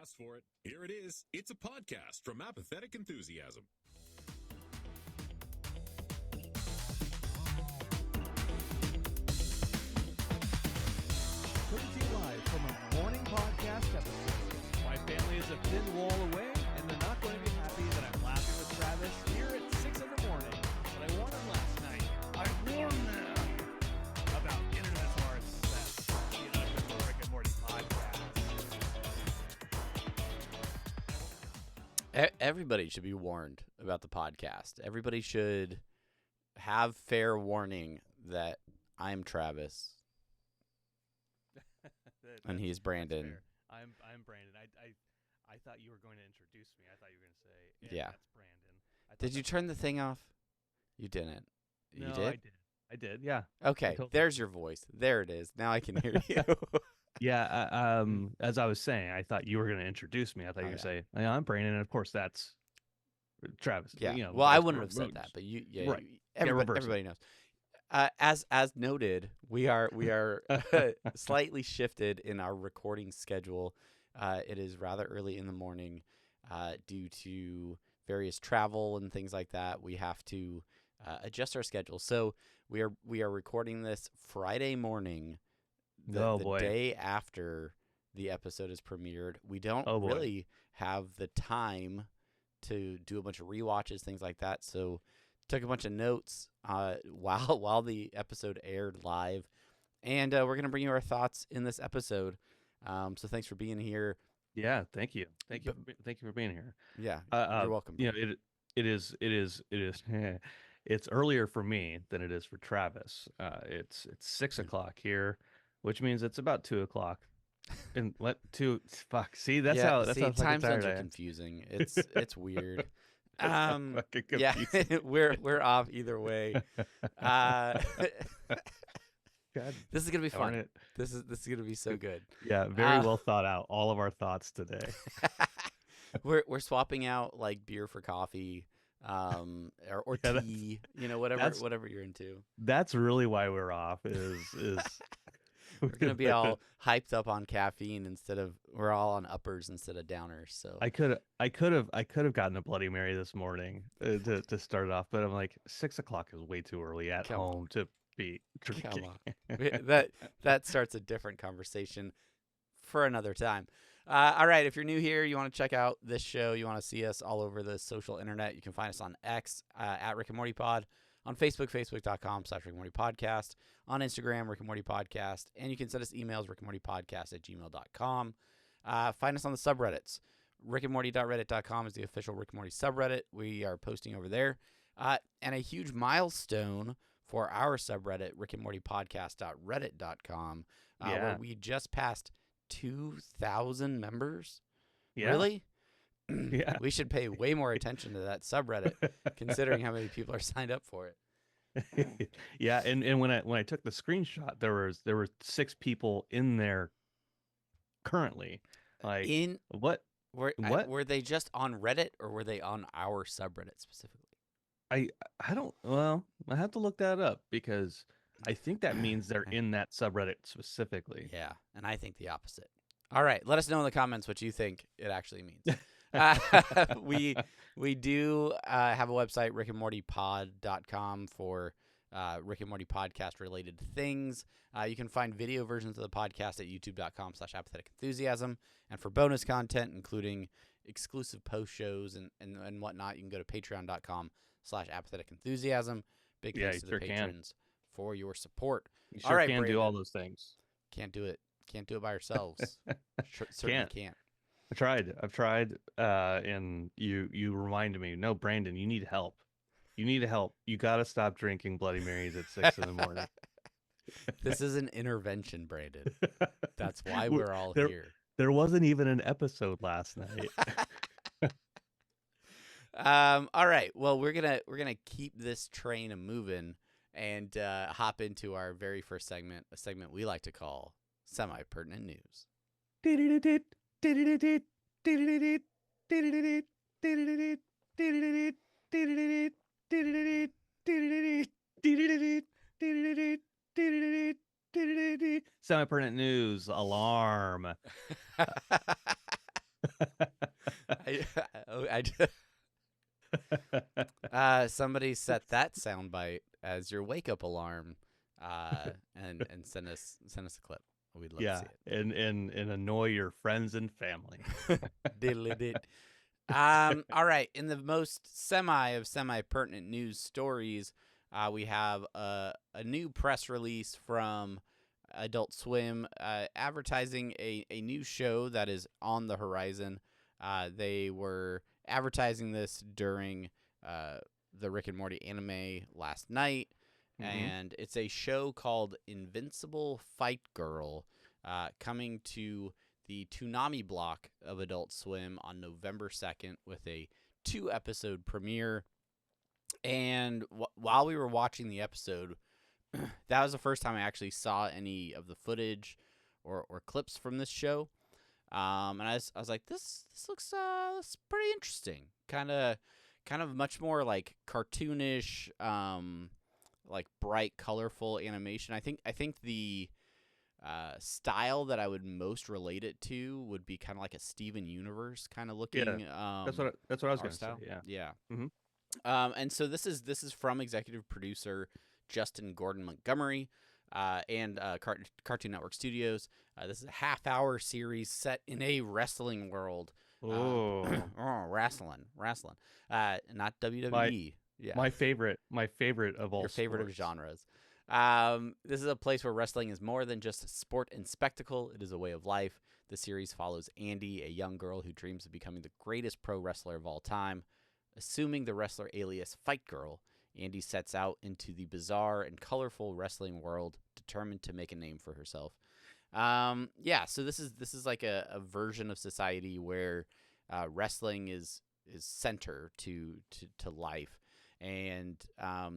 asked for it. Here it is. It's a podcast from Apathetic Enthusiasm. Coming to you live from a morning podcast episode. My family is a thin wall away, and they're not going to be happy that I'm laughing with Travis here at 6 in the morning. But I warned them last night. I warned them about Internet IRSS, the unofficial Rick and Morty podcast. Everybody should be warned about the podcast. Everybody should have fair warning that I'm Travis and he's Brandon. I'm Brandon. I thought you were going to introduce me. I thought you were going to say, Yeah. That's Brandon. Did you turn the thing off? You didn't. You No, did? I did. Yeah. Okay, totally- there's your voice. There it is. Now I can hear you. Yeah. As I was saying, I thought you were going to introduce me. I thought you were going to say, I'm Brandon, and of course that's Travis. Yeah. You know, Well, I that's wouldn't have reverse. said that, but you, Right. everybody knows. As noted, we are slightly shifted in our recording schedule. It is rather early in the morning due to various travel and things like that. We have to adjust our schedule. So we are recording this Friday morning, the day after the episode is premiered. We don't really have the time to do a bunch of rewatches, things like that. So took a bunch of notes while the episode aired live, and we're gonna bring you our thoughts in this episode. So thanks for being here. Yeah. Thank you for being here. Yeah, you're welcome. You know, it is. It's earlier for me than it is for Travis. It's 6 o'clock here, which means it's about 2 o'clock. And fuck. See, that's how time fucking zones tired I are am. confusing. It's weird. Fucking Yeah, confusing. we're off either way. God This is gonna be darn fun. it. This is gonna be so good. Yeah, very well thought out. All of our thoughts today. We're swapping out like beer for coffee, or Yeah, tea. You know, whatever you're into. That's really why we're off. Is We're gonna be all hyped up on caffeine instead of we're all on uppers instead of downers. So I could have gotten a Bloody Mary this morning to start it off, but I'm like 6 o'clock is way too early at Come home to be drinking. that starts a different conversation for another time. All right, if you're new here, you want to check out this show, you want to see us all over the social internet, you can find us on X at Rick and Morty Pod, on Facebook, facebook.com/Rick and Morty Podcast, on Instagram, Rick and Morty Podcast, and you can send us emails, rickandmortypodcast@gmail.com. Find us on the subreddits. rickandmorty.reddit.com is the official Rick and Morty subreddit. We are posting over there. And a huge milestone for our subreddit, rickandmortypodcast.reddit.com, where we just passed 2,000 members. Yeah. Really? Yeah. We should pay way more attention to that subreddit, considering how many people are signed up for it. Yeah, and when I took the screenshot, there were 6 people in there currently. Like what? Were they just on Reddit or were they on our subreddit specifically? I don't. Well, I have to look that up because I think that means they're in that subreddit specifically. Yeah, and I think the opposite. All right, let us know in the comments what you think it actually means. We do have a website, rickandmortypod.com, for Rick and Morty podcast related things. You can find video versions of the podcast at youtube.com/apathetic enthusiasm. And for bonus content, including exclusive post shows and whatnot, you can go to patreon.com/apathetic enthusiasm. Big thanks to the patrons for your support. You sure can do all those things. Can't do it. Can't do it by ourselves. Certainly can't. I've tried, and you reminded me. No, Brandon, you need help. You need help. You got to stop drinking Bloody Marys at 6 in the morning. This is an intervention, Brandon. That's why we're all here. There wasn't even an episode last night. All right. Well, we're gonna keep this train a moving and hop into our very first segment, a segment we like to call Semi-Pertinent News. Semi-pertinent news alarm. Somebody set that soundbite as your wake up alarm, and send us a clip. We'd love to Yeah, see it. and annoy your friends and family. Diddly did. All right. In the most semi pertinent news stories, we have a new press release from Adult Swim advertising a new show that is on the horizon. They were advertising this during the Rick and Morty anime last night, and it's a show called Invincible Fight Girl, coming to the Toonami block of Adult Swim on November 2nd with a 2-episode premiere. And while we were watching the episode, that was the first time I actually saw any of the footage or clips from this show. And I was like, this looks pretty interesting. Kind of much more like cartoonish, like bright, colorful animation. I think the style that I would most relate it to would be kind of like a Steven Universe kind of looking. Yeah, that's what I was going to say. Yeah. Mhm. And so this is from executive producer Justin Gordon Montgomery, and Cartoon Network Studios. This is a half-hour series set in a wrestling world. Wrestling. Not WWE. My favorite of all. Your favorite sports. of genres. This is a place where wrestling is more than just sport and spectacle. It is a way of life. The series follows Andy, a young girl who dreams of becoming the greatest pro wrestler of all time. Assuming the wrestler alias Fight Girl, Andy sets out into the bizarre and colorful wrestling world, determined to make a name for herself. So this is like a version of society where wrestling is center to life, and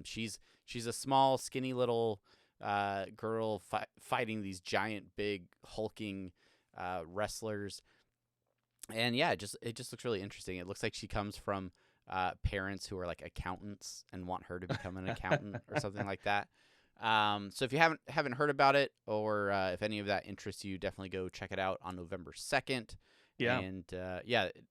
she's a small, skinny little girl fighting these giant, big, hulking wrestlers, and yeah, it just looks really interesting. It looks like she comes from parents who are like accountants and want her to become an accountant or something like that. So if you haven't heard about it, or if any of that interests you, definitely go check it out on November 2nd. Yeah. And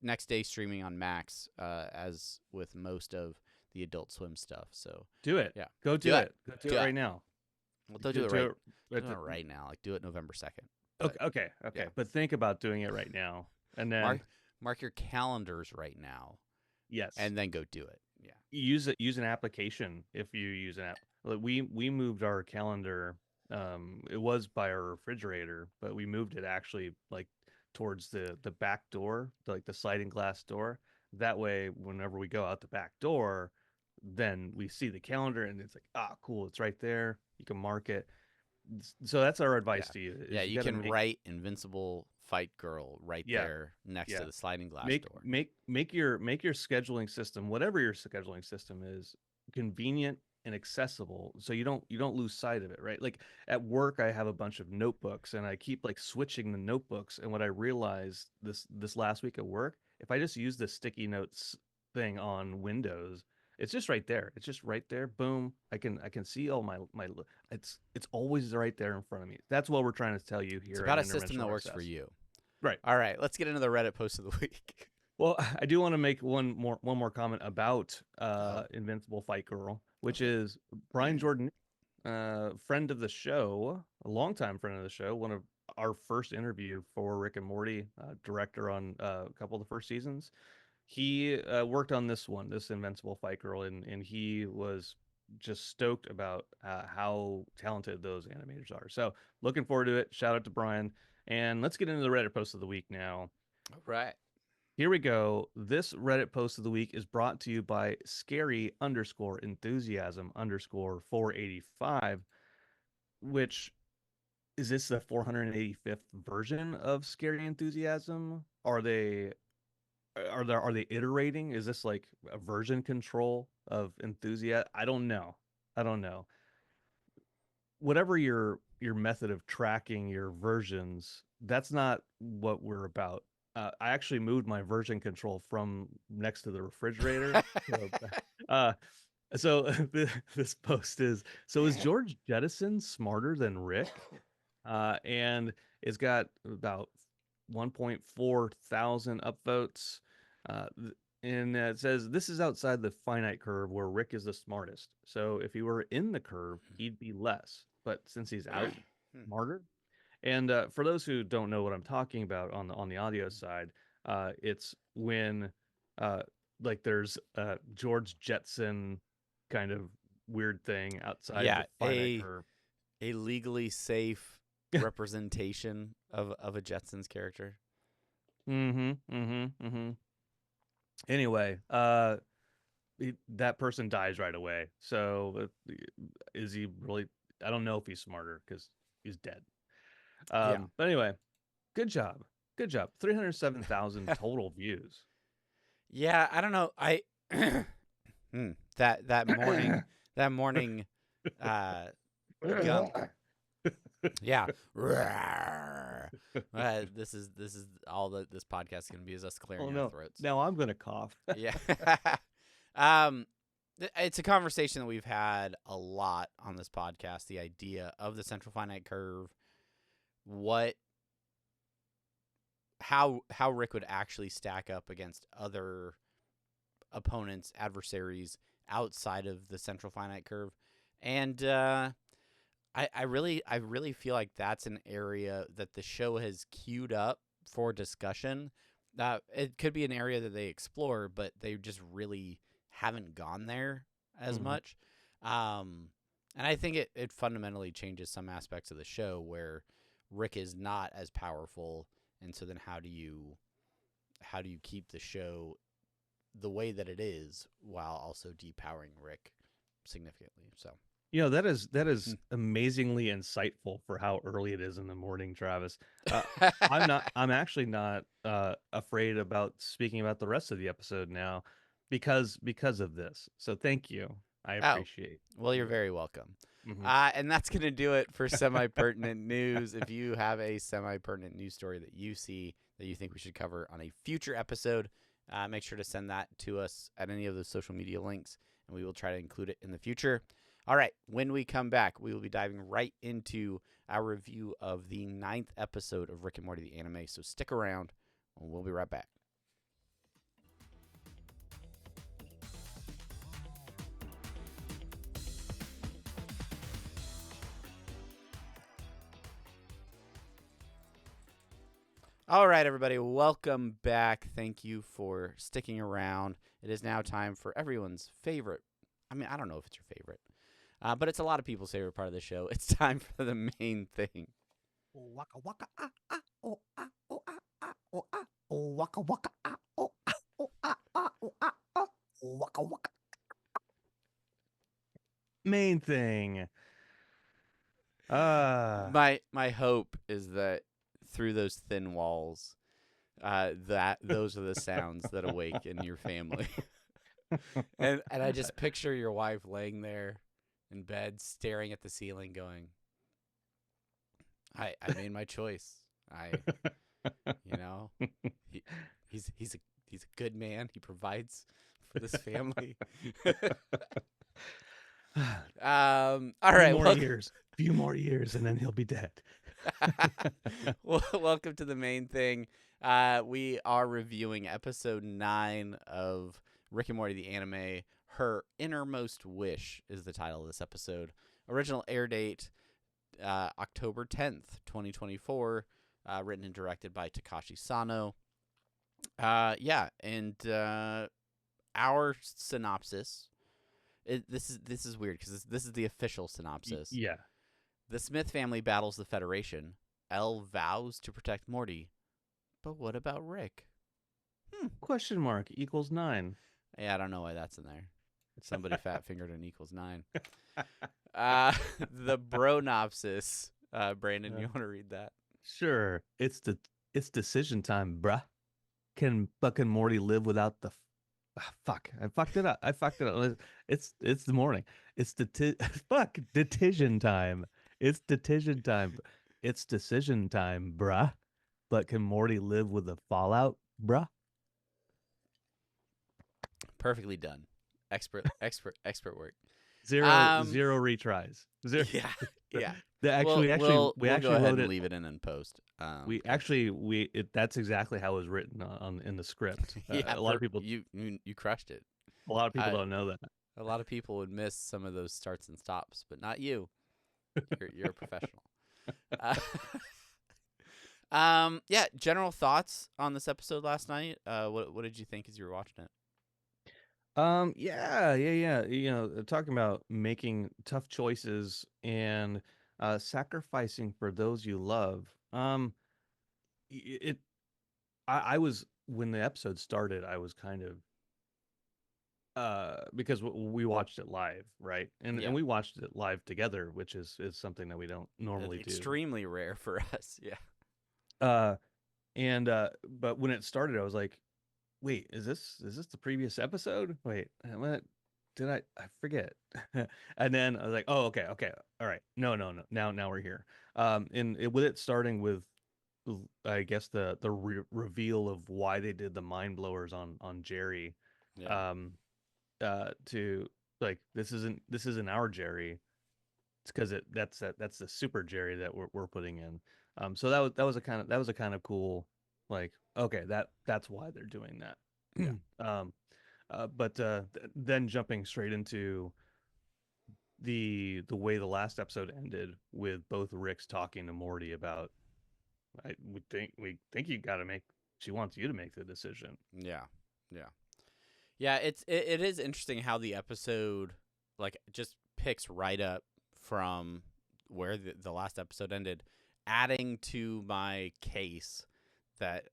next day streaming on Max, as with most of the Adult Swim stuff. So do it. Yeah. Go do it. Go do it right now. Well, don't do it right now. Like, do it November 2nd. Okay. Yeah. But think about doing it right now, and then mark your calendars right now. Yes. And then go do it. Yeah. Use an application if you use an app. Like we moved our calendar. It was by our refrigerator, but we moved it actually like towards the back door, like the sliding glass door. That way, whenever we go out the back door, then we see the calendar and it's like, cool, it's right there. You can mark it. So that's our advice to you. Yeah, you can write Invincible Fight Girl right there next to the sliding glass door. Make your scheduling system, whatever your scheduling system is, convenient and accessible, so you don't lose sight of it, right? Like at work, I have a bunch of notebooks, and I keep like switching the notebooks. And what I realized this last week at work, if I just use the sticky notes thing on Windows, it's just right there. It's just right there. Boom. I can see all my it's always right there in front of me. That's what we're trying to tell you here. It's about a system that works for you. Right. All right. Let's get into the Reddit post of the week. Well, I do want to make one more comment about Invincible Fight Girl, which is Brian Jordan, friend of the show, a longtime friend of the show, one of our first interview for Rick and Morty, director on a couple of the first seasons. He worked on this Invincible Fight Girl, and he was just stoked about how talented those animators are. So looking forward to it. Shout out to Brian. And let's get into the Reddit post of the week now. All right. Here we go. This Reddit post of the week is brought to you by scary_enthusiasm_485, which is this the 485th version of Scary Enthusiasm? Are they iterating? Is this like a version control of Enthusiasm? I don't know. Whatever your method of tracking your versions, that's not what we're about. I actually moved my version control from next to the refrigerator. So this post is George Jettison smarter than Rick? And it's got about 1.4 thousand upvotes. And it says, this is outside the finite curve where Rick is the smartest. So if he were in the curve, he'd be less. But since he's out, smarter. And for those who don't know what I'm talking about on the audio side, it's when like there's George Jetson kind of weird thing outside Yeah, the finite curve. a legally safe representation of a Jetsons character. Anyway, that person dies right away. So is he really? I don't know if he's smarter because he's dead. But anyway, good job. 307,000 total views. Yeah, I don't know. I that morning gump. Yeah. This is all that this podcast is going to be, is us clearing our throats. Now I'm going to cough. Yeah. It's a conversation that we've had a lot on this podcast, the idea of the central finite curve, how Rick would actually stack up against other opponents, adversaries outside of the central finite curve. And I really feel like that's an area that the show has queued up for discussion. It could be an area that they explore, but they just really haven't gone there as much. And I think it fundamentally changes some aspects of the show where Rick is not as powerful. And so then how do you keep the show the way that it is while also depowering Rick significantly? So, that is amazingly insightful for how early it is in the morning, Travis. I'm actually not afraid about speaking about the rest of the episode now because of this. So thank you. I appreciate. Well, you're very welcome. And that's going to do it for semi-pertinent news. If you have a semi-pertinent news story that you see that you think we should cover on a future episode, make sure to send that to us at any of those social media links, and we will try to include it in the future. All right, when we come back, we will be diving right into our review of the 9th episode of Rick and Morty, the anime, so stick around, and we'll be right back. All right, everybody, welcome back. Thank you for sticking around. It is now time for everyone's favorite. I mean, I don't know if it's your favorite, but it's a lot of people's favorite part of the show. It's time for the main thing. Waka waka ah ah oh ah oh ah ah oh ah oh waka waka ah oh ah oh ah ah oh ah oh waka waka. Main thing. My hope is that through those thin walls, that those are the sounds that awaken your family. and I just picture your wife laying there in bed, staring at the ceiling, going, I made my choice. He's a good man. He provides for this family. All right. Few more years, and then he'll be dead. Well, welcome to the main thing. We are reviewing episode 9 of Rick and Morty, the anime. Her Innermost Wish is the title of this episode. Original air date, October 10th, 2024. Written and directed by Takashi Sano. Our synopsis. This is weird because this is the official synopsis. Yeah. The Smith family battles the Federation. Elle vows to protect Morty. But what about Rick? Question mark equals 9. Yeah, I don't know why that's in there. Somebody fat fingered an equals 9. The Bronopsis. Brandon, you want to read that? Sure. It's decision time, bruh. Can fucking Morty live without the fuck? I fucked it up. It's the morning. It's decision time. It's decision time. It's decision time, bruh. But can Morty live with the fallout, bruh? Perfectly done. Expert work. Zero retries. Zero. Yeah. We'll actually go ahead wrote and it. leave it in post. That's exactly how it was written in the script. Yeah, A lot of people you crushed it. don't know that. A lot of people would miss some of those starts and stops, but not you. You're a professional. Uh, yeah. General thoughts on this episode last night. What did you think as you were watching it? Yeah. Talking about making tough choices and sacrificing for those you love. It. I was when the episode started. I was kind of because we watched it live, right? Yeah, And we watched it live together, which is something that we don't normally do. extremely rare for us. Yeah, Uh, and but when it started, I was like, wait, is this the previous episode? Wait, what did I forget? And then I was like, oh, okay, all right, no, now we're here. With it starting with, I guess the reveal of why they did the mind blowers on Jerry, yeah, um, to like this isn't our Jerry. It's because that's the super Jerry that we're putting in. So that was a kind of cool, like, okay, that's why they're doing that. yeah. But then jumping straight into the way the last episode ended with both Ricks talking to Morty about, we think you got to make, she wants you to make the decision. Yeah, yeah, yeah. It is interesting how the episode like just picks right up from where the last episode ended, adding to my case that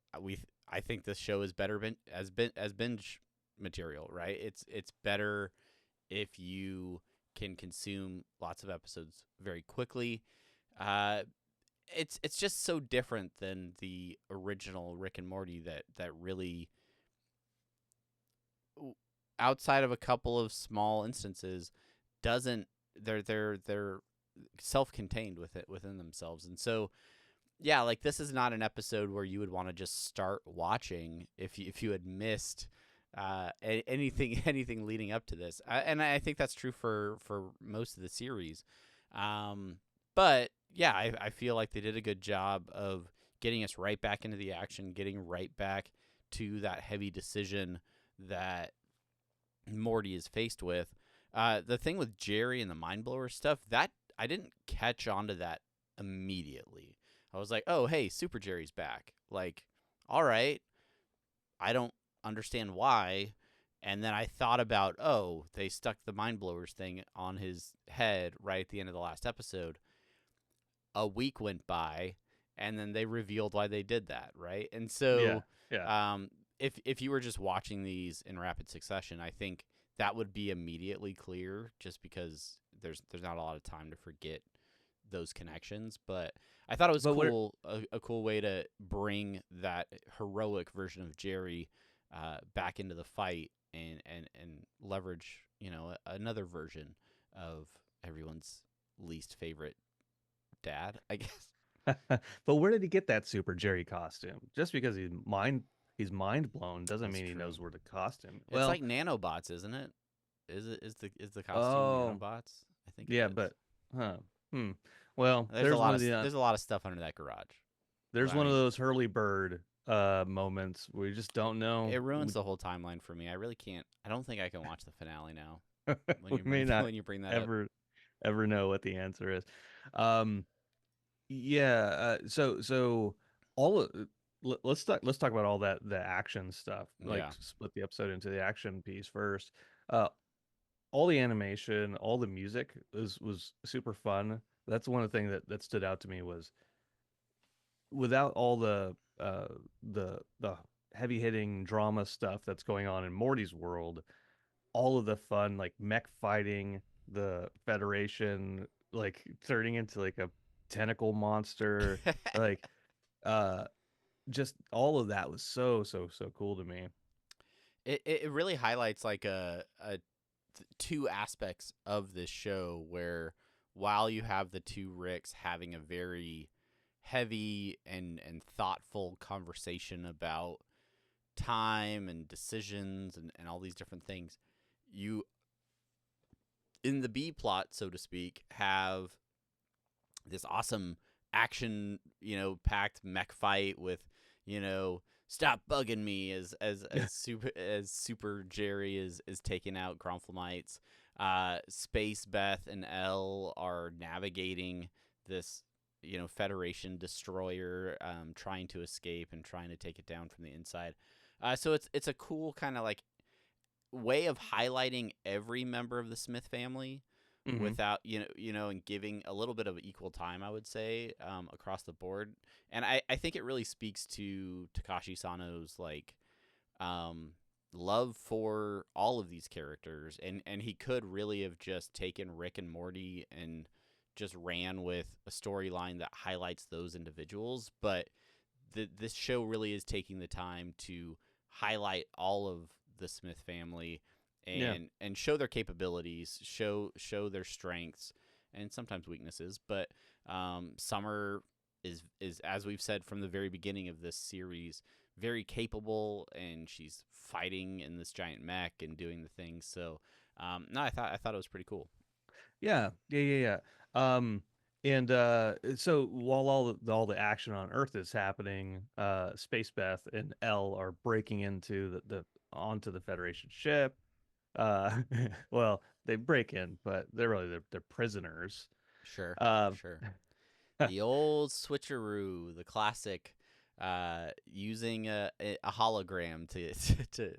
I think this show is better as binge material. Right? It's better if you can consume lots of episodes very quickly. Uh, it's just so different than the original Rick and Morty that really, outside of a couple of small instances, doesn't they're self-contained within themselves. And so yeah, like this is not an episode where you would want to just start watching if you had missed anything leading up to this. And I think that's true for most of the series. But yeah, I feel like they did a good job of getting us right back into the action, getting right back to that heavy decision that Morty is faced with. The thing with Jerry and the mind blower stuff, that I didn't catch on to that immediately. I was like, oh, hey, Super Jerry's back. Like, all right. I don't understand why. And then I thought about, oh, they stuck the mind blowers thing on his head right at the end of the last episode. A week went by, and then they revealed why they did that, right? And so, Yeah. if you were just watching these in rapid succession, I think that would be immediately clear, just because there's not a lot of time to forget those connections. But I thought it was a cool way to bring that heroic version of Jerry back into the fight and leverage, another version of everyone's least favorite dad, I guess. But where did he get that Super Jerry costume? Just because he's mind blown doesn't That's mean he true. knows where the costume. It's like nanobots, isn't it? Is the costume Oh, nanobots? I think it yeah, is. but well, There's a lot of there's a lot of stuff under that garage. there's But, one of those Hurley Bird moments where you just don't know. It ruins the whole timeline for me. I really can't. I don't think I can watch the finale now. We may not When you bring that up. ever know what the answer is. Yeah. So all of, let's talk about all the action stuff. Like, Yeah. split the episode into the action piece first. Uh, all the animation, all the music was super fun. That's one of the things that stood out to me was, without all the heavy hitting drama stuff that's going on in Morty's world, all of the fun, like mech fighting, the Federation like turning into like a tentacle monster, like just all of that was so cool to me. It really highlights like two aspects of this show, where while you have the two Ricks having a very heavy and thoughtful conversation about time and decisions and all these different things, you, in the B plot, so to speak, have this awesome action, packed mech fight with, stop bugging me as Super Jerry is taking out Gromflemites. Space Beth and Elle are navigating this, Federation destroyer, trying to escape and trying to take it down from the inside. So it's a cool kind of like way of highlighting every member of the Smith family without and giving a little bit of equal time, I would say, across the board. And I think it really speaks to Takashi Sano's like love for all of these characters, and he could really have just taken Rick and Morty and just ran with a storyline that highlights those individuals, but this show really is taking the time to highlight all of the Smith family and show their capabilities, show their strengths and sometimes weaknesses. But Summer is as we've said from the very beginning of this series, very capable, and she's fighting in this giant mech and doing the things. So no, I thought it was pretty cool. Yeah. And so while all the action on Earth is happening, Space Beth and Elle are breaking into onto the Federation ship. Well, they break in, but they're prisoners. Sure, Um, sure. The old switcheroo, the classic, using a hologram to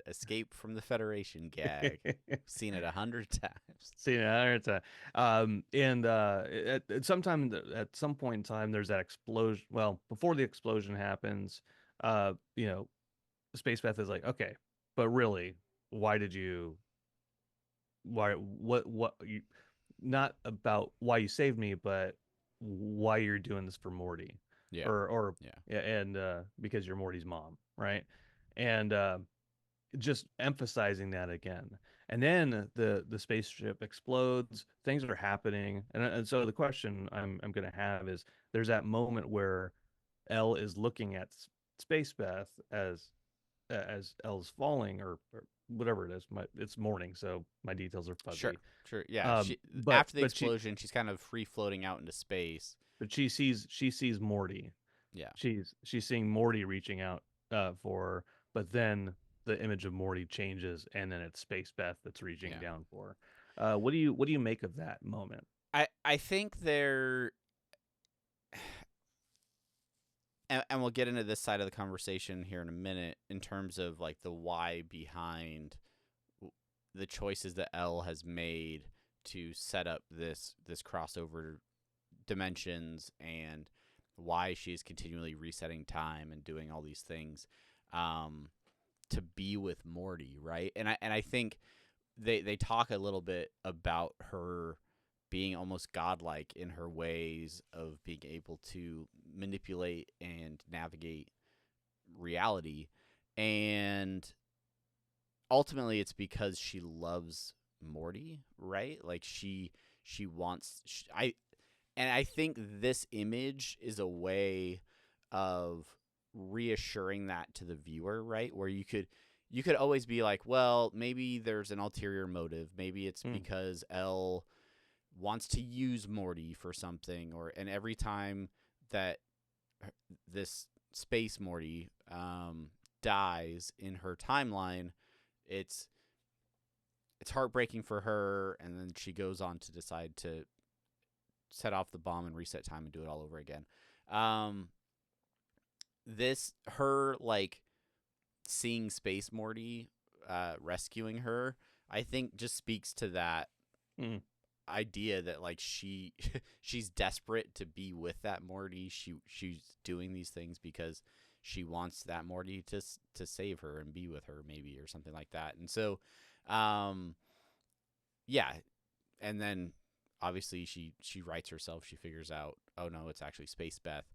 escape from the Federation gag. Seen it 100 times. Seen it 100 times. And at some point in time, there's that explosion. Well, before the explosion happens, Space Beth is like, okay, but really, why did you? What you? Not about why you saved me, but why you're doing this for Morty, Yeah. or Yeah. yeah, and because you're Morty's mom, right? And just emphasizing that again. And then the spaceship explodes. Things are happening, and so the question I'm going to have is: there's that moment where Elle is looking at Space Beth as Elle's falling, or whatever it is. It's morning, so my details are fuzzy. Sure. Yeah. After the explosion, she's kind of free floating out into space. But she sees Morty. Yeah. She's seeing Morty reaching out for her, but then the image of Morty changes, and then it's Space Beth that's reaching down for her. What do you make of that moment? I think they're and we'll get into this side of the conversation here in a minute in terms of like the why behind the choices that Elle has made to set up this crossover dimensions, and why she's continually resetting time and doing all these things to be with Morty, right? And I think they talk a little bit about her being almost godlike in her ways of being able to manipulate and navigate reality. And ultimately it's because she loves Morty, right? Like she wants I think this image is a way of reassuring that to the viewer, right? Where you could always be like, well, maybe there's an ulterior motive. Maybe it's because Elle wants to use Morty for something, and every time that this space Morty dies in her timeline, it's heartbreaking for her, and then she goes on to decide to set off the bomb and reset time and do it all over again. Her like seeing Space Morty rescuing her, I think just speaks to that idea that like she's desperate to be with that Morty. She's doing these things because she wants that Morty to save her and be with her, maybe, or something like that. And so yeah, and then obviously she writes herself. She figures out, oh no, it's actually Space Beth.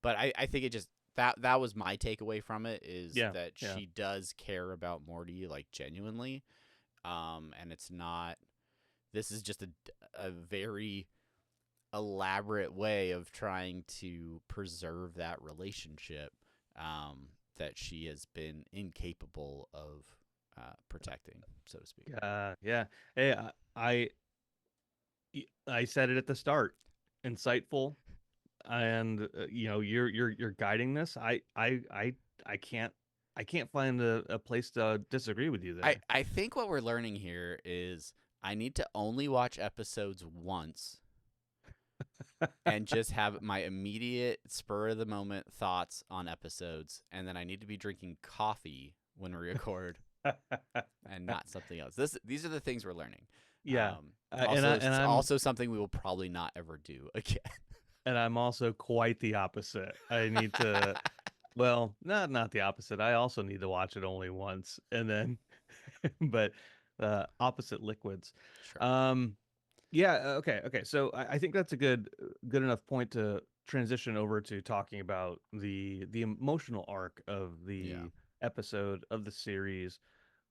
But I think it just that was my takeaway from it, is that she does care about Morty, like, genuinely, and it's not. This is just a very elaborate way of trying to preserve that relationship that she has been incapable of protecting, so to speak. Yeah. Hey, I said it at the start. Insightful, and you're guiding this. I can't find a place to disagree with you there. I think what we're learning here is I need to only watch episodes once and just have my immediate spur of the moment thoughts on episodes, and then I need to be drinking coffee when we record and not something else. These are the things we're learning. Yeah. Also, and I'm also something we will probably not ever do again. and I'm also quite the opposite. I need to well, not the opposite. I also need to watch it only once and then but opposite liquids. Sure. Yeah, okay. So I think that's a good enough point to transition over to talking about the emotional arc of the Yeah. episode of the series,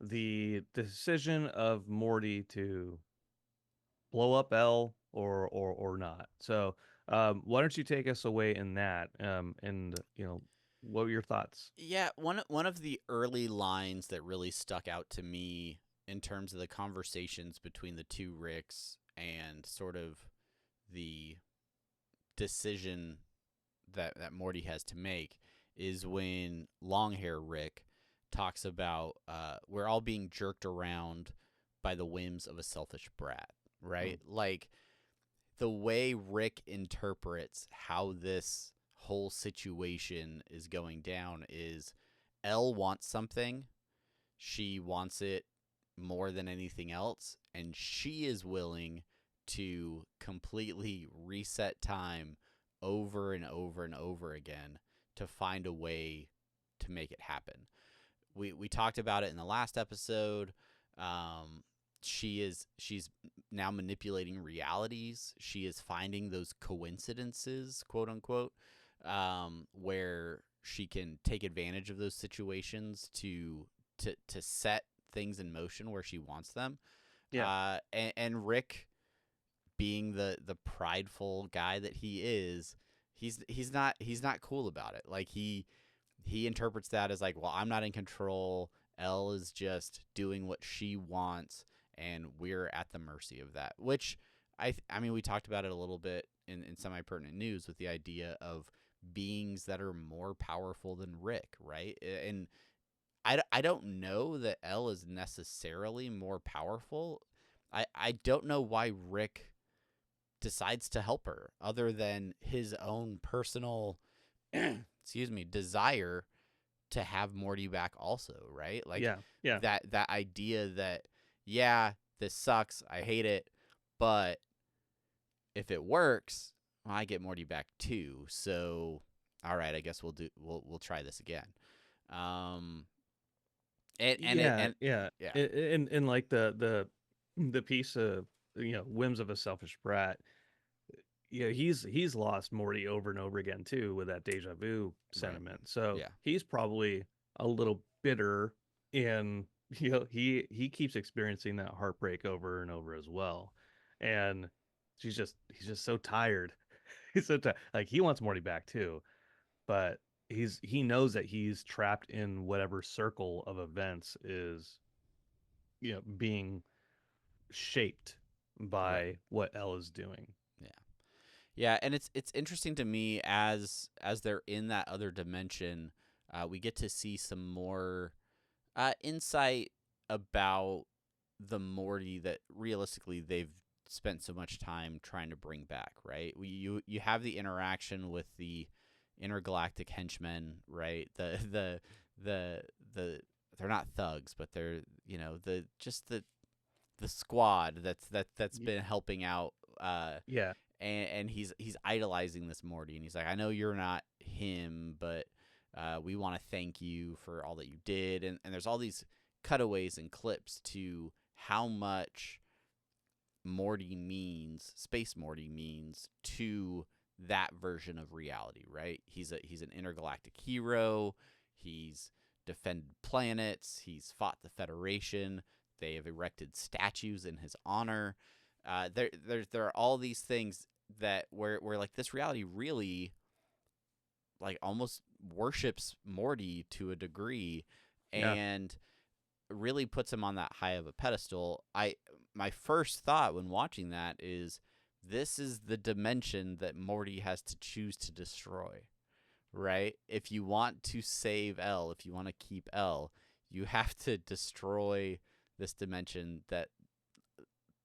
the decision of Morty to blow up L or not. So why don't you take us away in that? And what were your thoughts? Yeah, one of the early lines that really stuck out to me in terms of the conversations between the two Ricks and sort of the decision that Morty has to make is when Longhair Rick talks about we're all being jerked around by the whims of a selfish brat, right? Like the way Rick interprets how this whole situation is going down is Elle wants something. She wants it more than anything else, and she is willing to completely reset time over and over and over again to find a way to make it happen. We talked about it in the last episode. She's now manipulating realities. She is finding those coincidences, quote unquote, where she can take advantage of those situations to set things in motion where she wants them. Yeah. And Rick, being the prideful guy that he is, he's not cool about it. Like he interprets that as like, well, I'm not in control. Elle is just doing what she wants, and we're at the mercy of that. Which I mean, we talked about it a little bit in semi-pertinent news with the idea of beings that are more powerful than Rick, right? And I don't know that Elle is necessarily more powerful. I don't know why Rick decides to help her other than his own personal desire to have Morty back also, right? Like yeah. that idea that yeah, this sucks, I hate it, but if it works, well, I get Morty back too. So all right, I guess we'll try this again. Yeah. And like the piece of whims of a selfish brat. Yeah, he's lost Morty over and over again too with that deja vu sentiment. Right. So Yeah. he's probably a little bitter, and he keeps experiencing that heartbreak over and over as well. And he's just so tired. He's so tired. Like he wants Morty back too, but he knows that he's trapped in whatever circle of events is being shaped by what Elle is doing. Yeah. Yeah, and it's interesting to me as they're in that other dimension, we get to see some more insight about the Morty that realistically they've spent so much time trying to bring back, right? You have the interaction with the intergalactic henchmen, right? The they're not thugs, but they're the squad that's been helping out. Yeah. And he's idolizing this Morty, and he's like, I know you're not him, but we want to thank you for all that you did. And there's all these cutaways and clips to how much Space Morty means to that version of reality, right? He's an intergalactic hero. He's defended planets. He's fought the Federation. They have erected statues in his honor. There are all these things that where like this reality really like almost worships Morty to a degree, and really puts him on that high of a pedestal. My first thought when watching that is this is the dimension that Morty has to choose to destroy, right? If you want to save Elle, if you want to keep Elle, you have to destroy this dimension that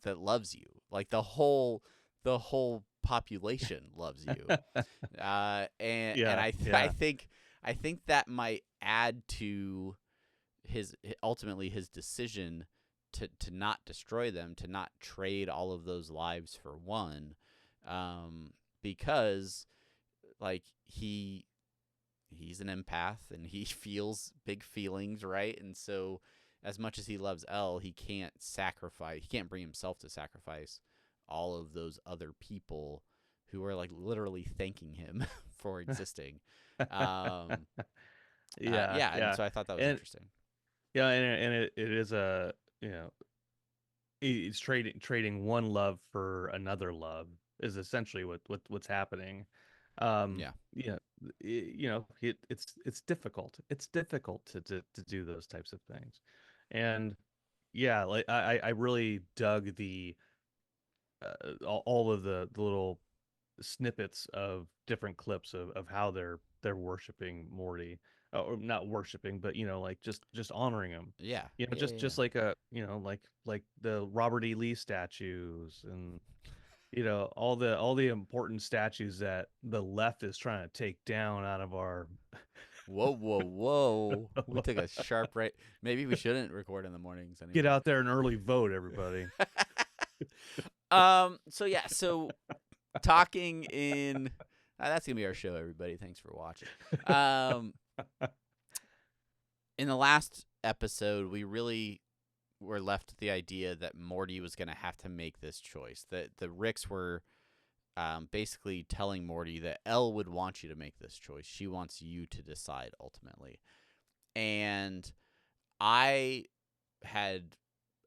loves you. Like the whole population loves you. And Yeah, I yeah. think that might add to his ultimately his decision to not destroy them, to not trade all of those lives for one, because like he's an empath and he feels big feelings, right? And so as much as he loves Elle, he can't bring himself to sacrifice all of those other people who are like literally thanking him for existing. um Yeah, yeah, and yeah. so I thought that was And interesting. yeah, and it is a, you know, it's trading one love for another love is essentially what's happening. Yeah. Yeah, you know, it's difficult. It's difficult to do those types of things. And yeah, like I really dug the all of the little snippets of different clips of how they're worshiping Morty, or not worshiping, but you know, like just honoring him. Yeah. You know, Yeah. Yeah. just like a, you know, like the Robert E. Lee statues, and you know, all the important statues that the left is trying to take down out of our Whoa, whoa, whoa. We took a sharp right. Maybe we shouldn't record in the mornings get anymore. out there and early vote, everybody. So yeah, so talking in that's gonna be our show, everybody. Thanks for watching. Um in the last episode, we really were left with the idea that Morty was gonna have to make this choice. That the Ricks were basically telling Morty that Elle would want you to make this choice. She wants you to decide ultimately. And I had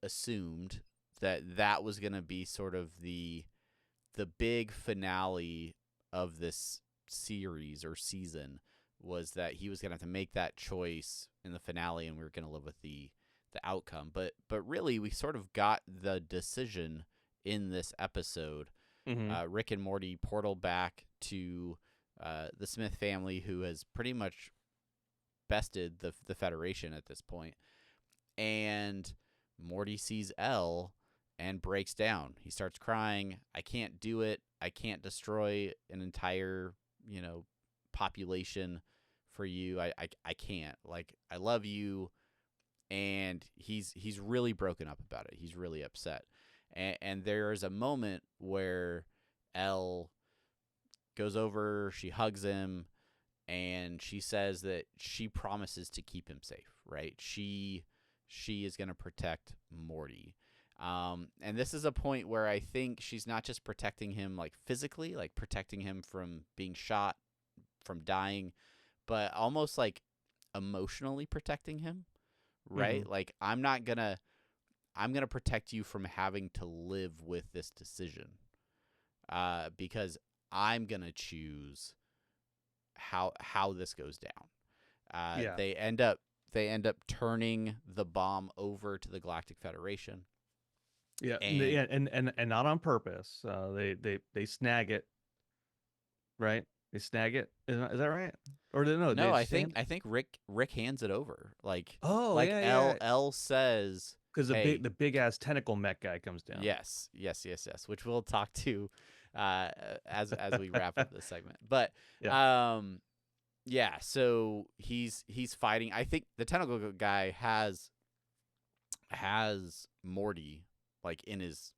assumed that that was going to be sort of the big finale of this series or season, was that he was going to have to make that choice in the finale and we were going to live with the outcome. But really we sort of got the decision in this episode. Hmm. Rick and Morty portal back to the Smith family, who has pretty much bested the Federation at this point. And Morty sees Elle and breaks down. He starts crying. I can't do it. I can't destroy an entire, population for you. I can't. Like, I love you. And he's really broken up about it. He's really upset. And there is a moment where Elle goes over, she hugs him, and she says that she promises to keep him safe, right? She is going to protect Morty. And this is a point where I think she's not just protecting him like physically, like protecting him from being shot, from dying, but almost like emotionally protecting him, Hmm. right? Like I'm going to protect you from having to live with this decision. Because I'm going to choose how this goes down. Yeah. They end up turning the bomb over to the Galactic Federation, Yeah, and yeah, and not on purpose. They snag it, right? They snag it. Is that right? Or no, no, they I stand. think Rick hands it over. Oh Like yeah, L yeah. L says, Because "Hey, the big ass tentacle mech guy comes down. yes, yes, yes, yes," which we'll talk to as we wrap up this segment. But Yeah. um, yeah, so he's fighting. I think the tentacle guy has Morty like in his,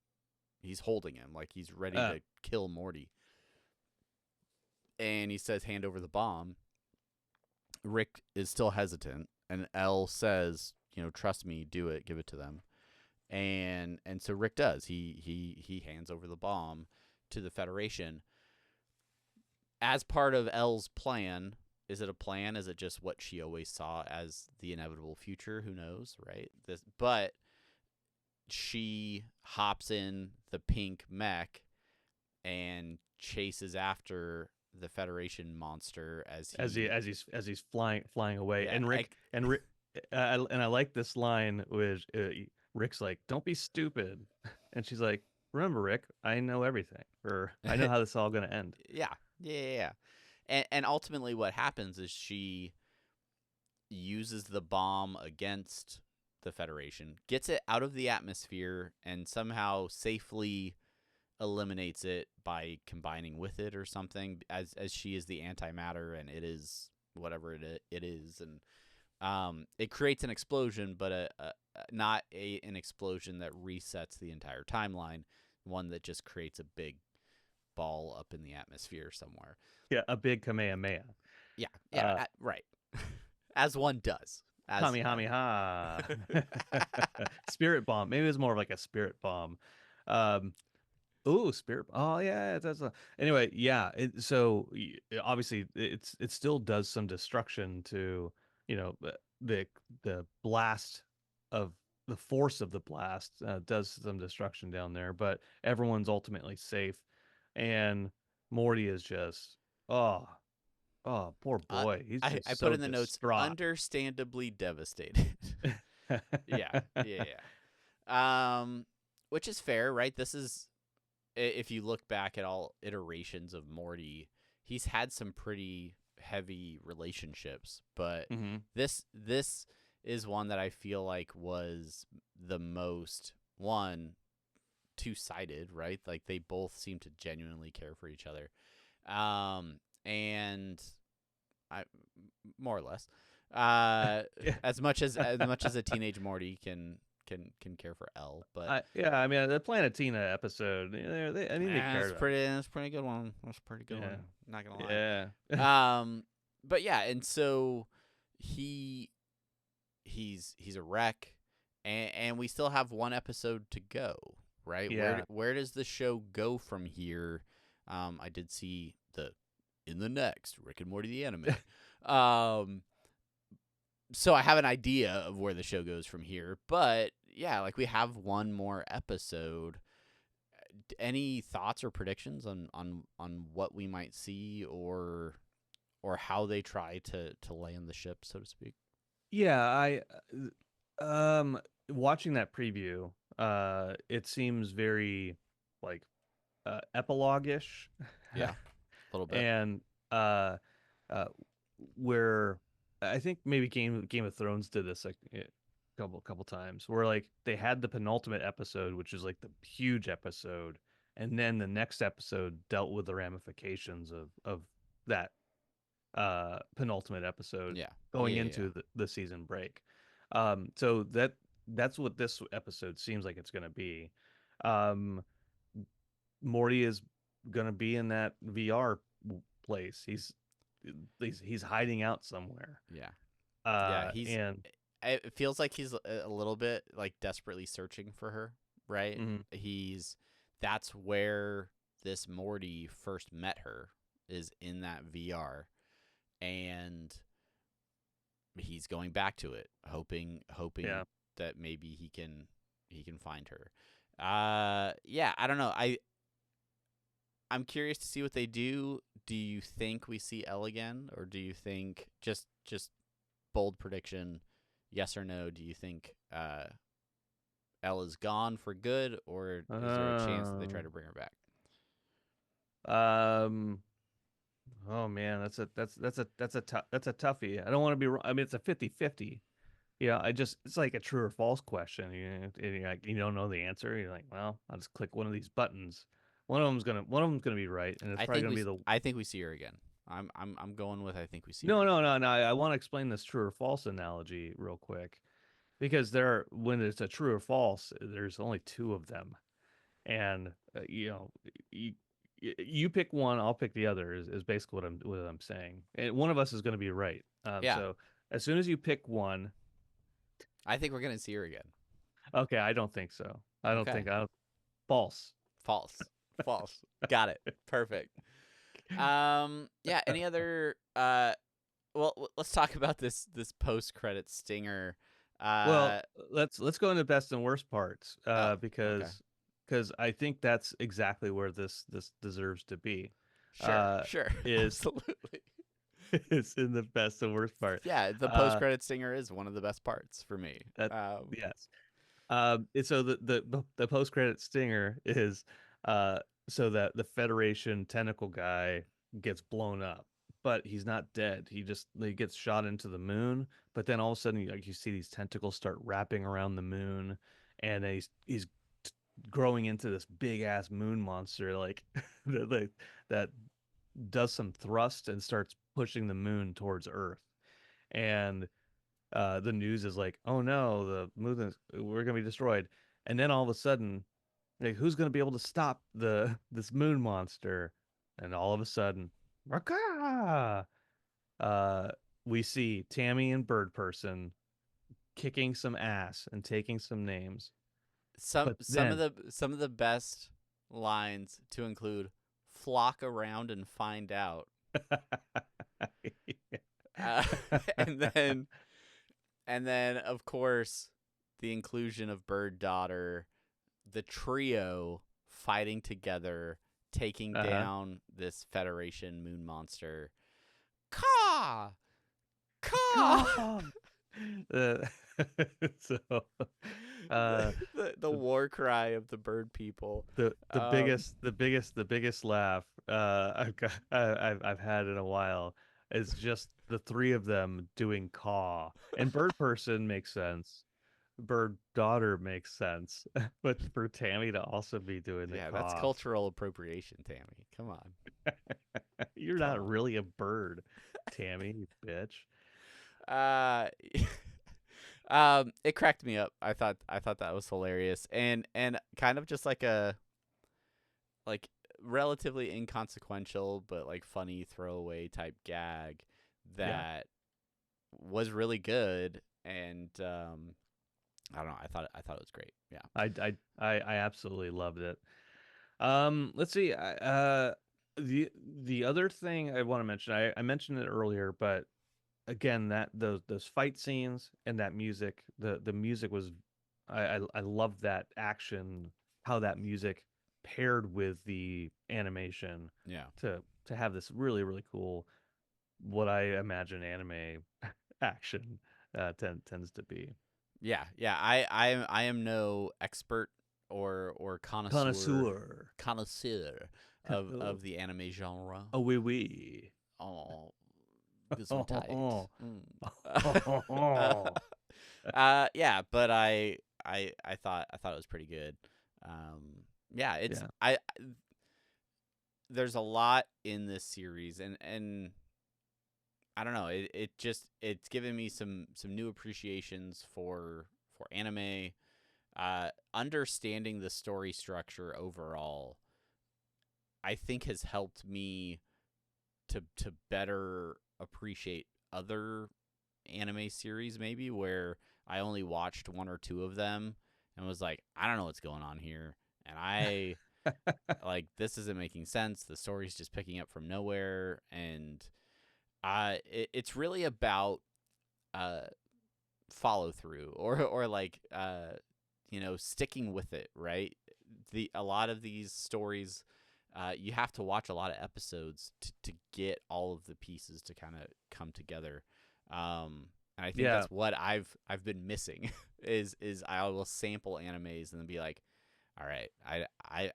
he's holding him like he's ready Uh, to kill Morty. And he says, "Hand over the bomb." Rick is still hesitant, and Elle says, "Trust me, do it, give it to them." And so Rick does. He hands over the bomb to the Federation as part of Elle's plan. Is it a plan? Is it just what she always saw as the inevitable future? Who knows, right? But she hops in the pink mech and chases after the Federation monster as he as he's flying away, yeah and Rick, and I like this line with Rick's like, "Don't be stupid," and she's like, remember, Rick, I know everything, or I know how this is all going to end. Yeah. And ultimately, what happens is she uses the bomb against the Federation, gets it out of the atmosphere, and somehow safely eliminates it by combining with it or something. As she is the antimatter and it is whatever it is, and it creates an explosion, but not an explosion that resets the entire timeline. One that just creates a big ball up in the atmosphere somewhere. Yeah, a big Kamehameha. Right. As one does. Kamehameha. Spirit bomb. Maybe it was more of like a spirit bomb. Ooh, spirit. Oh yeah, that's anyway. Yeah. Obviously, it still does some destruction to the blast of the force of the blast does some destruction down there, but everyone's ultimately safe, and Morty is just oh poor boy. He's I just put so in the notes, distraught. understandably devastated. Yeah. Which is fair, right? This is, if you look back at all iterations of Morty, he's had some pretty heavy relationships, but Mm-hmm. this is one that I feel like was the most two-sided, right? Like they both seem to genuinely care for each other, and I more or less, as much as a teenage Morty can care for Elle, but I mean, the Planetina episode, I think they cared about it. That's pretty good one. That's a pretty good one. Not gonna lie. Yeah. But yeah, and so he's a wreck, and we still have one episode to go, right? Yeah. Where does the show go from here? I did see in the next Rick and Morty the anime. So I have an idea of where the show goes from here, but yeah, like we have one more episode. Any thoughts or predictions on what we might see, or how they try to land the ship, so to speak? Yeah, watching that preview, it seems very like epilogue-ish. Yeah, a little bit. And uh uh where I think maybe Game of Thrones did this like a couple times, where like they had the penultimate episode, which is like the huge episode, and then the next episode dealt with the ramifications of that penultimate episode Yeah. going into the season break. So that's what this episode seems like it's going to be. Um, Morty is going to be in that VR place. He's hiding out somewhere. Yeah. And It feels like he's a little bit like desperately searching for her, right? Mhm. That's where this Morty first met her, is in that VR, and he's going back to it, hoping Yeah. that maybe he can find her. Yeah, I don't know. I'm curious to see what they do. Do you think we see Elle again, or do you think just bold prediction, yes or no? Do you think Elle is gone for good, or is there a chance that they try to bring her back? Oh man, that's a toughie. I don't want to be wrong. I mean, it's a 50-50. Yeah, it's like a true or false question. You don't know the answer. You're like, well, I'll just click one of these buttons. One of them's gonna be right, and it's probably gonna be the. I think we see her again. I'm going with I think we see No, her. no, no, no. I want to explain this true or false analogy real quick, because when it's a true or false, there's only two of them, and you pick one, I'll pick the other. Is basically what I'm saying, and one of us is going to be right. Yeah. So as soon as you pick one, I think we're gonna see her again. okay, I don't think so. I don't think false. False. Got it. Perfect. Yeah. Any other? Well, let's talk about this post credit stinger. Well, let's go into best and worst parts, because because I think that's exactly where this deserves to be. Sure. Is Absolutely. It's in the best and worst part. Yeah, the post credit stinger is one of the best parts for me. Yes. So the post credit stinger is so that the Federation tentacle guy gets blown up, but he's not dead. He gets shot into the moon, but then all of a sudden you see these tentacles start wrapping around the moon, and then he's growing into this big ass moon monster that does some thrust and starts pushing the moon towards Earth. And the news is like, oh no, we're gonna be destroyed. And then all of a sudden, like, who's gonna be able to stop this moon monster? And all of a sudden, Raka! Uh, we see Tammy and Bird Person kicking some ass and taking some names. Some But some then, of the best lines to include flock around and find out. Uh, and then of course the inclusion of Bird Daughter, the trio fighting together, taking uh-huh. down this Federation moon monster. Caw! Caw! Come. Uh, so, The war cry of the bird people. the Um, biggest laugh I've had in a while is just the three of them doing caw. And Bird Person makes sense. Bird Daughter makes sense. But for Tammy to also be doing the yeah, that's caw, cultural appropriation, Tammy. Come on. you're Come not on. really a bird, Tammy, you bitch. Uh it cracked me up. I thought that was hilarious and kind of just like a like relatively inconsequential but like funny throwaway type gag Yeah. that was really good and I don't know. I thought it was great. Yeah. I absolutely loved it. Let's see. The other thing I want to mention, I mentioned it earlier, but again, that those fight scenes and that music, the music was, I love that action, how that music paired with the animation Yeah. to have this really really cool, what I imagine anime action tends to be. Yeah. Yeah. I am no expert or Connoisseur. connoisseur Oh, of the anime genre. oh, oui, oui. Oh, Gesundheit. Mm. Yeah, but I thought it was pretty good. Yeah, it's Yeah. there's a lot in this series, and I don't know. It's given me some new appreciations for anime. Understanding the story structure overall, I think has helped me to better appreciate other anime series maybe where I only watched one or two of them and was like, I don't know what's going on here. And I like this isn't making sense. The story's just picking up from nowhere. And it's really about uh, follow through or like sticking with it, right? A lot of these stories you have to watch a lot of episodes to get all of the pieces to kind of come together. And I think Yeah. that's what I've been missing is I will sample animes and then be like, all right,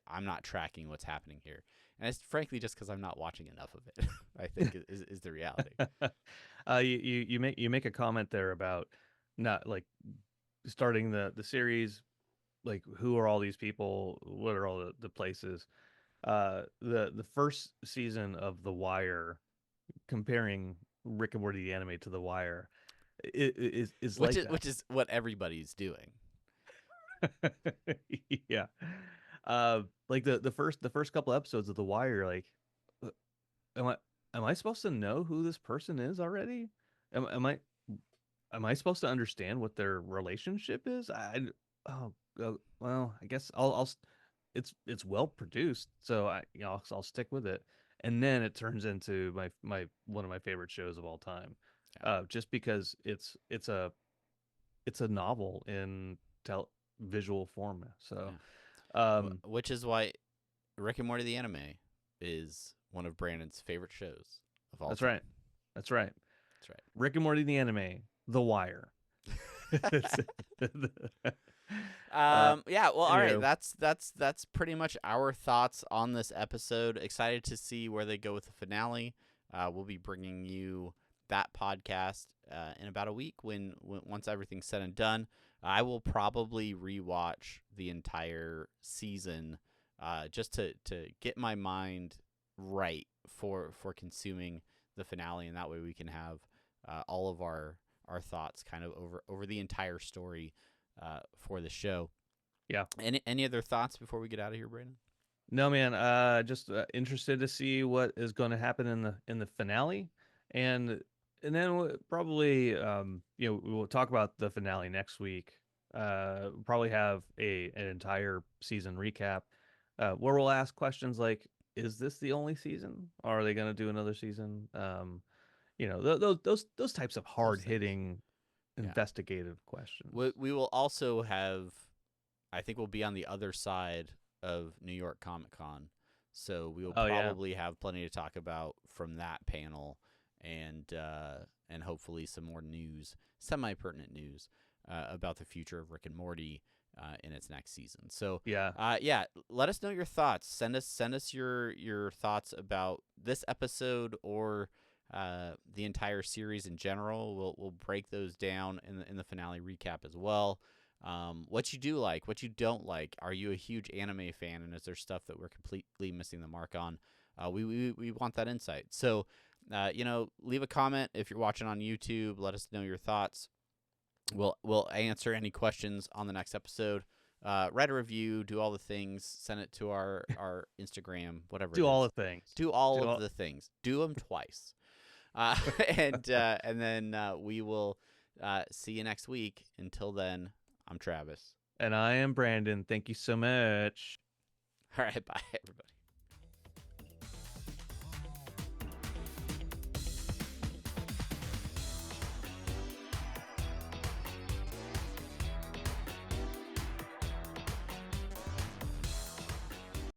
I'm not tracking what's happening here, and it's frankly just because I'm not watching enough of it. I think is the reality. You make a comment there about not like starting the series, like who are all these people, what are all the places. The first season of The Wire, comparing Rick and Morty the anime to The Wire, is like that. Which is what everybody's doing. Yeah. Like the first couple episodes of The Wire, like, uh, am I supposed to know who this person is already? Am I supposed to understand what their relationship is? Well, I guess it's well produced, so I'll stick with it. And then it turns into my one of my favorite shows of all time, Yeah. just because it's a novel in visual form. So, Yeah. um, Which is why Rick and Morty the anime is one of Brandon's favorite shows of all that's time. right. That's right. That's Rick and Morty the anime, The Wire. right. Yeah, well, all right. Anywho. That's pretty much our thoughts on this episode. Excited to see where they go with the finale. We'll be bringing you that podcast in about a week when once everything's said and done. I will probably rewatch the entire season just to get my mind right for consuming the finale, and that way we can have all of our thoughts kind of over the entire story for the show. Yeah. Any other thoughts before we get out of here, Brandon? No, man. Just interested to see what is going to happen in the finale, and then probably we'll talk about the finale next week. We'll probably have an entire season recap, where we'll ask questions like, "Is this the only season? Or are they going to do another season?" Those types of hard hitting investigative questions. We will also have, I think we'll be on the other side of New York Comic Con, so we will probably have plenty to talk about from that panel, and hopefully some more news, semi-pertinent news about the future of Rick and Morty in its next season. So let us know your thoughts. Send us your thoughts about this episode or the entire series in general. We'll break those down in the finale recap as well. What you do like, what you don't like. Are you a huge anime fan, and is there stuff that we're completely missing the mark on? We want that insight. So, leave a comment if you're watching on YouTube. Let us know your thoughts. We'll answer any questions on the next episode. Write a review, do all the things, send it to our Instagram, whatever. Do all the things. Do all of the things. Do them twice. And then we will see you next week. Until then, I'm Travis. And I am Brandon. Thank you so much. All right, bye, everybody.